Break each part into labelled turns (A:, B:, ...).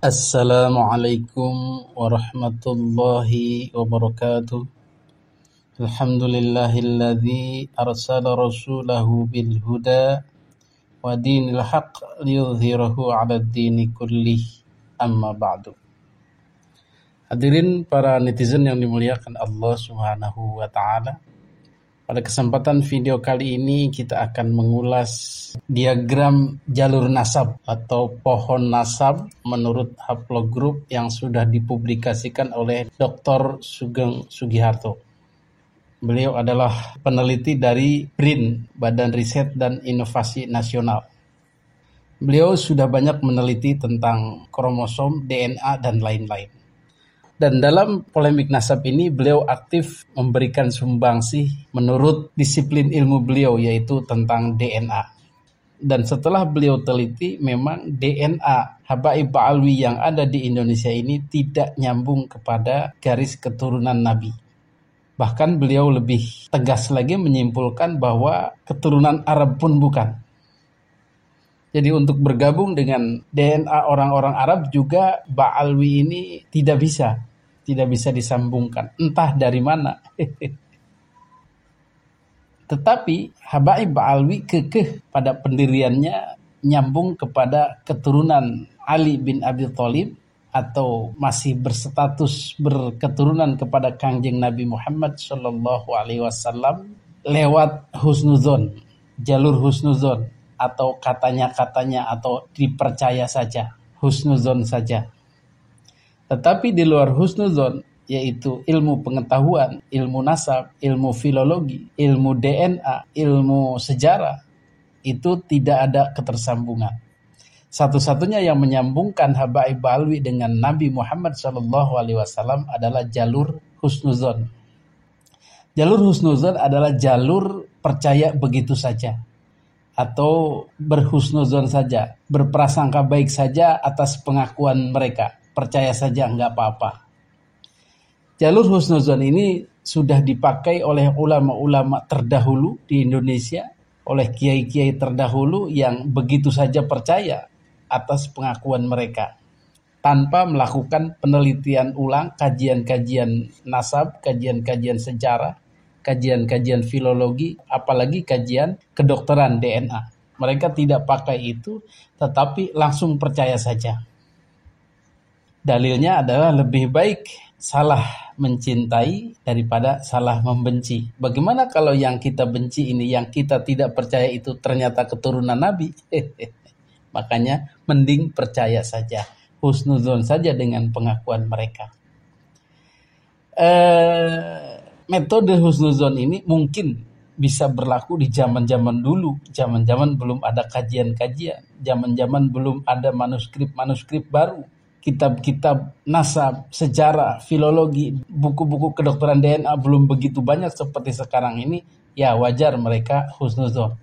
A: Assalamualaikum warahmatullahi wabarakatuh. Alhamdulillahilladzi arsala rasulahu bil huda wa dinil haqq liyudhhirahu 'alad dini kullih. Amma ba'du. Hadirin para netizen yang dimuliakan Allah Subhanahu wa taala. Pada kesempatan video kali ini kita akan mengulas diagram jalur nasab atau pohon nasab menurut haplogroup yang sudah dipublikasikan oleh Dr. Sugeng Sugiharto. Beliau adalah peneliti dari BRIN, Badan Riset dan Inovasi Nasional. Beliau sudah banyak meneliti tentang kromosom, DNA, dan lain-lain. Dan dalam polemik nasab ini beliau aktif memberikan sumbangsih menurut disiplin ilmu beliau, yaitu tentang DNA. Dan setelah beliau teliti, memang DNA Habaib Ba'alwi yang ada di Indonesia ini tidak nyambung kepada garis keturunan Nabi. Bahkan beliau lebih tegas lagi menyimpulkan bahwa keturunan Arab pun bukan. Jadi untuk bergabung dengan DNA orang-orang Arab juga Ba'alwi ini tidak bisa disambungkan, entah dari mana. Tetapi Habaib Ba'alwi kekeh pada pendiriannya nyambung kepada keturunan Ali bin Abi Thalib atau masih berstatus berketurunan kepada Kangjeng Nabi Muhammad Shallallahu Alaihi Wasallam lewat husnuzon, jalur husnuzon atau katanya atau dipercaya saja, husnuzon saja. Tetapi di luar husnuzon, yaitu ilmu pengetahuan, ilmu nasab, ilmu filologi, ilmu DNA, ilmu sejarah, itu tidak ada ketersambungan. Satu-satunya yang menyambungkan Habaib Ba'alwi dengan Nabi Muhammad SAW adalah jalur husnuzon. Jalur husnuzon adalah jalur percaya begitu saja, atau berhusnuzon saja, berprasangka baik saja atas pengakuan mereka. Percaya saja, nggak apa-apa. Jalur husnuzon ini sudah dipakai oleh ulama-ulama terdahulu di Indonesia, oleh kiai-kiai terdahulu yang begitu saja percaya atas pengakuan mereka, tanpa melakukan penelitian ulang, kajian-kajian nasab, kajian-kajian sejarah, kajian-kajian filologi, apalagi kajian kedokteran DNA. Mereka tidak pakai itu, tetapi langsung percaya saja. Dalilnya adalah lebih baik salah mencintai daripada salah membenci. Bagaimana kalau yang kita benci ini, yang kita tidak percaya itu ternyata keturunan Nabi? Makanya mending percaya saja, husnuzon saja dengan pengakuan mereka. Metode husnuzon ini mungkin bisa berlaku di zaman-zaman dulu, zaman-zaman belum ada kajian-kajian, zaman-zaman belum ada manuskrip-manuskrip baru, kitab-kitab nasab, sejarah, filologi, buku-buku kedokteran DNA belum begitu banyak seperti sekarang ini, ya wajar mereka husnuzon.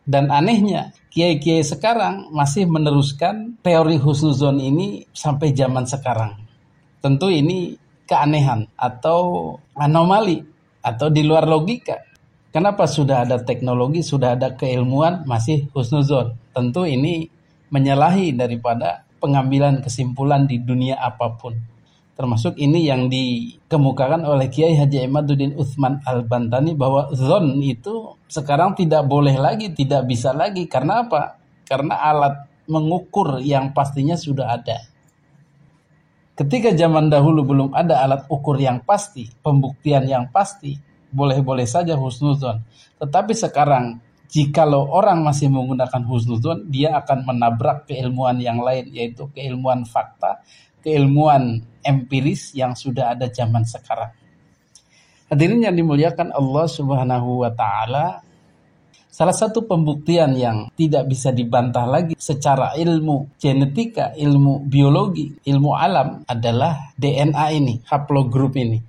A: Dan anehnya, kiai-kiai sekarang masih meneruskan teori husnuzon ini sampai zaman sekarang. Tentu ini keanehan atau anomali atau di luar logika. Kenapa sudah ada teknologi, sudah ada keilmuan, masih husnuzon? Tentu ini menyalahi daripada pengambilan kesimpulan di dunia apapun. Termasuk ini yang dikemukakan oleh Kiai Haji Imaduddin Utsman Al-Bantani bahwa zon itu sekarang tidak boleh lagi, tidak bisa lagi. Karena apa? Karena alat mengukur yang pastinya sudah ada. Ketika zaman dahulu belum ada alat ukur yang pasti, pembuktian yang pasti, boleh-boleh saja husnuzon. Tetapi sekarang jikalau orang masih menggunakan husnuzon, dia akan menabrak keilmuan yang lain, yaitu keilmuan fakta, keilmuan empiris yang sudah ada zaman sekarang. Hadirin yang dimuliakan Allah Subhanahu wa taala, salah satu pembuktian yang tidak bisa dibantah lagi secara ilmu genetika, ilmu biologi, ilmu alam adalah DNA ini, haplogroup ini.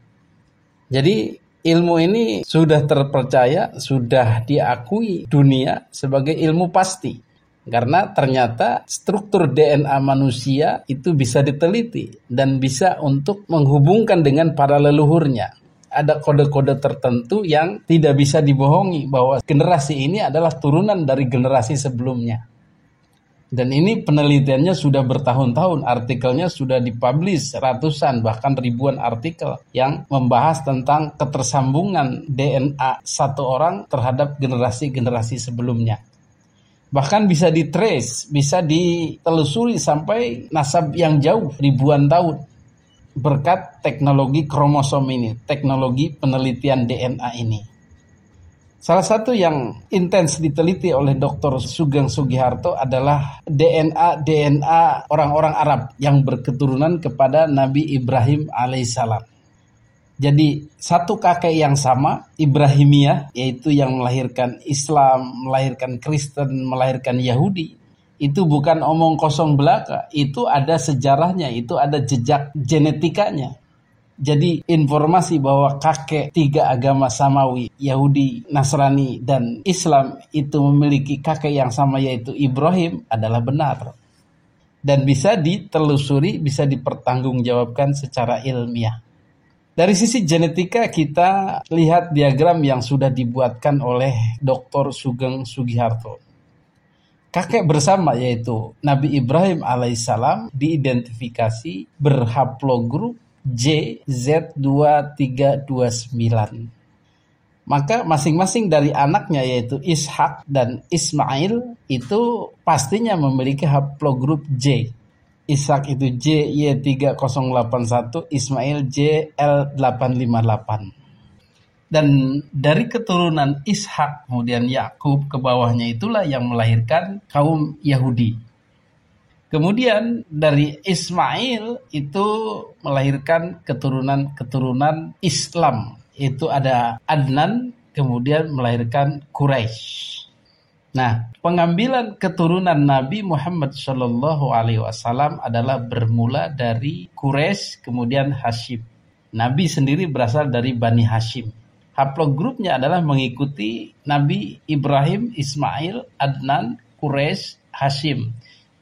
A: Jadi ilmu ini sudah terpercaya, sudah diakui dunia sebagai ilmu pasti. Karena ternyata struktur DNA manusia itu bisa diteliti dan bisa untuk menghubungkan dengan para leluhurnya. Ada kode-kode tertentu yang tidak bisa dibohongi bahwa generasi ini adalah turunan dari generasi sebelumnya. Dan ini penelitiannya sudah bertahun-tahun, artikelnya sudah dipublish ratusan bahkan ribuan artikel yang membahas tentang ketersambungan DNA satu orang terhadap generasi-generasi sebelumnya. Bahkan bisa ditrace, bisa ditelusuri sampai nasab yang jauh ribuan tahun berkat teknologi kromosom ini, teknologi penelitian DNA ini. Salah satu yang intens diteliti oleh Dr. Sugeng Sugiharto adalah DNA orang-orang Arab yang berketurunan kepada Nabi Ibrahim alaihissalam. Jadi satu kakek yang sama, Ibrahimiyah, yaitu yang melahirkan Islam, melahirkan Kristen, melahirkan Yahudi. Itu bukan omong kosong belaka, itu ada sejarahnya, itu ada jejak genetikanya. Jadi informasi bahwa kakek tiga agama samawi, Yahudi, Nasrani, dan Islam itu memiliki kakek yang sama yaitu Ibrahim adalah benar. Dan bisa ditelusuri, bisa dipertanggungjawabkan secara ilmiah. Dari sisi genetika kita lihat diagram yang sudah dibuatkan oleh Dr. Sugeng Sugiharto. Kakek bersama yaitu Nabi Ibrahim alaihissalam diidentifikasi berhaplogrup JZ2329. Maka masing-masing dari anaknya yaitu Ishak dan Ismail itu pastinya memiliki haplogrup J. Ishak itu JY3081, Ismail JL858. Dan dari keturunan Ishak kemudian Yakub ke bawahnya itulah yang melahirkan kaum Yahudi. Kemudian dari Ismail itu melahirkan keturunan Islam. Itu ada Adnan, kemudian melahirkan Quraisy. Nah, pengambilan keturunan Nabi Muhammad SAW adalah bermula dari Quraisy, kemudian Hashim. Nabi sendiri berasal dari Bani Hashim. Haplogrupnya adalah mengikuti Nabi Ibrahim, Ismail, Adnan, Quraisy, Hashim.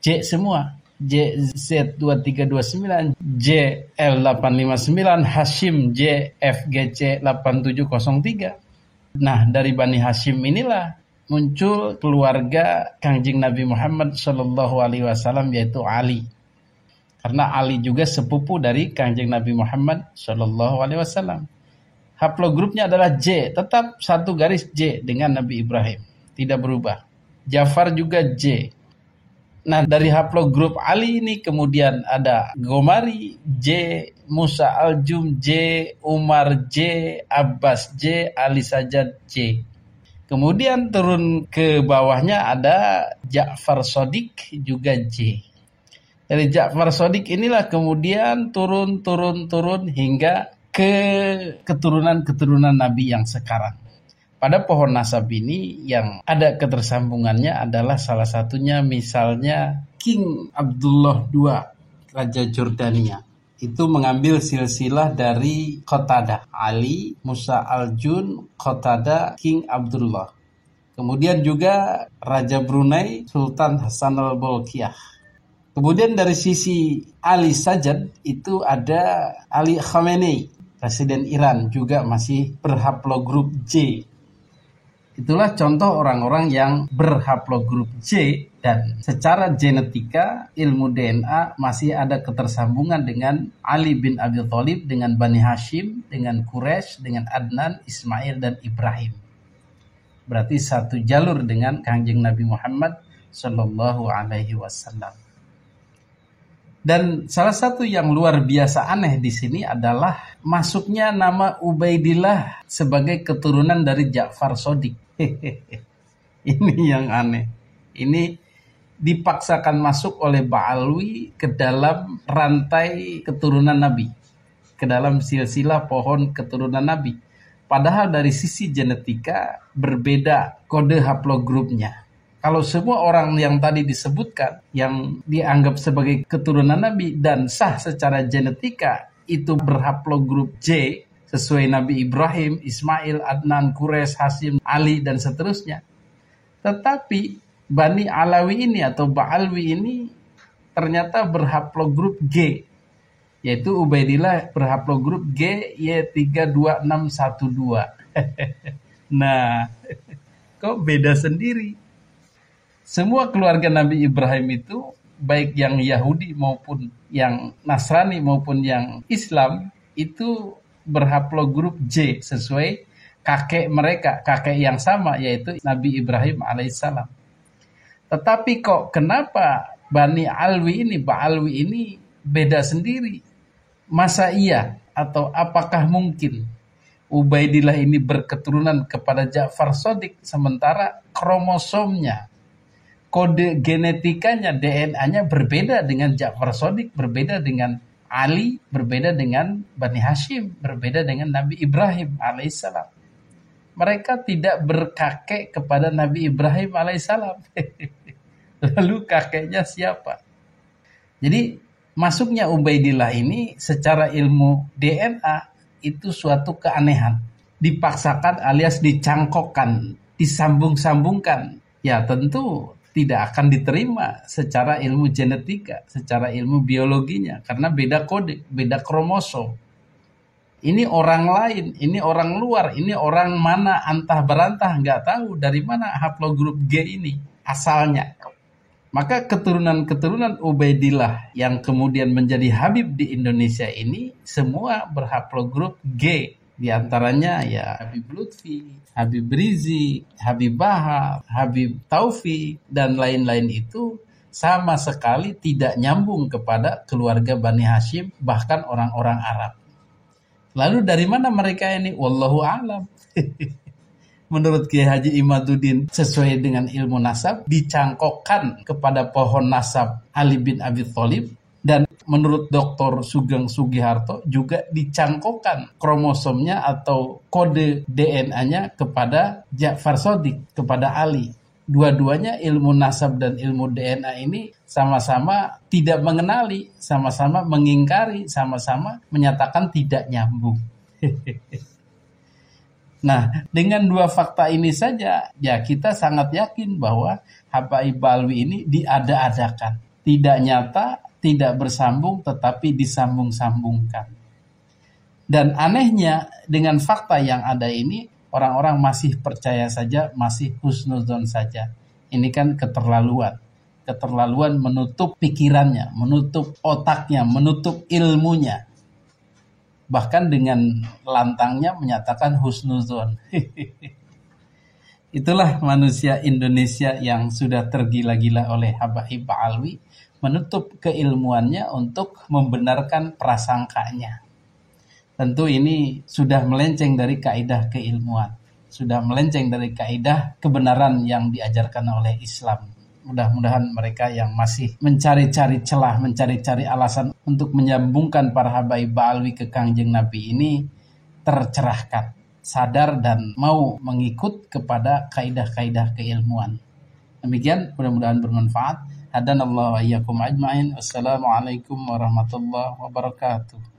A: J semua, JZ2329, JL859, Hashim JFGC8703. Nah, dari Bani Hashim inilah muncul keluarga Kangjeng Nabi Muhammad SAW yaitu Ali. Karena Ali juga sepupu dari Kangjeng Nabi Muhammad SAW. Haplogrupnya adalah J, tetap satu garis J dengan Nabi Ibrahim, tidak berubah. Jafar juga J. Nah, dari haplogrup Ali ini kemudian ada Gomari J, Musa Aljum J, Umar J, Abbas J, Ali Sajad J. Kemudian turun ke bawahnya ada Ja'far Shodiq juga J. Dari Ja'far Shodiq inilah kemudian turun hingga ke keturunan Nabi yang sekarang. Pada pohon nasab ini yang ada ketersambungannya adalah salah satunya misalnya King Abdullah II, Raja Jordania. Itu mengambil silsilah dari Qatadah, Ali, Musa Aljun, Qatadah, King Abdullah. Kemudian juga Raja Brunei, Sultan Hasan al-Bolkiah. Kemudian dari sisi Ali Sajad itu ada Ali Khamenei, Presiden Iran, juga masih berhaplogrup J. Itulah contoh orang-orang yang berhaplogrup J dan secara genetika ilmu DNA masih ada ketersambungan dengan Ali bin Abi Thalib, dengan Bani Hashim, dengan Quraisy, dengan Adnan, Ismail dan Ibrahim. Berarti satu jalur dengan Kangjeng Nabi Muhammad sallallahu alaihi wasallam. Dan salah satu yang luar biasa aneh di sini adalah masuknya nama Ubaidillah sebagai keturunan dari Ja'far Shodiq. Ini yang aneh. Ini dipaksakan masuk oleh Ba'alwi ke dalam rantai keturunan Nabi, ke dalam silsilah pohon keturunan Nabi. Padahal dari sisi genetika berbeda kode haplogrupnya. Kalau semua orang yang tadi disebutkan yang dianggap sebagai keturunan Nabi dan sah secara genetika itu berhaplogrup J sesuai Nabi Ibrahim, Ismail, Adnan, Quraisy, Hashim, Ali dan seterusnya. Tetapi Bani Alawi ini atau Ba'alwi ini ternyata berhaplogrup G, yaitu Ubaidillah berhaplogrup G Y32612. Nah, kok beda sendiri? Semua keluarga Nabi Ibrahim itu, baik yang Yahudi maupun yang Nasrani maupun yang Islam, itu berhaplogrup J sesuai kakek mereka, kakek yang sama, yaitu Nabi Ibrahim alaihissalam. Tetapi kok kenapa Bani Alwi ini, Ba'alwi ini beda sendiri? Masa iya atau apakah mungkin Ubaidillah ini berketurunan kepada Ja'far Shadiq sementara kromosomnya, kode genetikanya, DNA-nya berbeda dengan Ja'far Shadiq, berbeda dengan Ali, berbeda dengan Bani Hashim, berbeda dengan Nabi Ibrahim alaihissalam. Mereka tidak berkakek kepada Nabi Ibrahim alaihissalam. Lalu kakeknya siapa? Jadi masuknya Ubaidillah ini secara ilmu DNA itu suatu keanehan. Dipaksakan alias dicangkokkan, disambung-sambungkan. Ya tentu tidak akan diterima secara ilmu genetika, secara ilmu biologinya. Karena beda kode, beda kromosom. Ini orang lain, ini orang luar, ini orang mana antah berantah, nggak tahu dari mana haplogrup G ini asalnya. Maka keturunan-keturunan Ubaidillah yang kemudian menjadi Habib di Indonesia ini semua berhaplogrup G. Di antaranya ya Habib Lutfi, Habib Rizik, Habib Bahar, Habib Taufik, dan lain-lain itu sama sekali tidak nyambung kepada keluarga Bani Hashim, bahkan orang-orang Arab. Lalu dari mana mereka ini? Wallahu a'lam. Menurut Kiai Haji Imaduddin, sesuai dengan ilmu nasab, dicangkokkan kepada pohon nasab Ali bin Abi Thalib. Dan menurut Dr. Sugeng Sugiharto juga dicangkokkan kromosomnya atau kode DNA-nya kepada Ja'far Shadiq, kepada Ali. Dua-duanya ilmu nasab dan ilmu DNA ini sama-sama tidak mengenali, sama-sama mengingkari, sama-sama menyatakan tidak nyambung. Nah, dengan dua fakta ini saja, ya kita sangat yakin bahwa Habaib Alwi ini diada-adakan. Tidak nyata, tidak bersambung, tetapi disambung-sambungkan. Dan anehnya, dengan fakta yang ada ini, orang-orang masih percaya saja, masih husnuzon saja. Ini kan keterlaluan. Keterlaluan menutup pikirannya, menutup otaknya, menutup ilmunya. Bahkan dengan lantangnya menyatakan husnuzon. Itulah manusia Indonesia yang sudah tergila-gila oleh Habaib Alwi, menutup keilmuannya untuk membenarkan prasangkanya. Tentu ini sudah melenceng dari kaidah keilmuan, sudah melenceng dari kaidah kebenaran yang diajarkan oleh Islam. Mudah-mudahan mereka yang masih mencari-cari celah, mencari-cari alasan untuk menyambungkan para Habaib Alwi ke Kangjeng Nabi ini tercerahkan, sadar dan mau mengikut kepada kaidah-kaidah keilmuan. Demikian, mudah-mudahan bermanfaat. Hadanallahu wa iyyakum ajmain. Wassalamualaikum warahmatullahi wabarakatuh.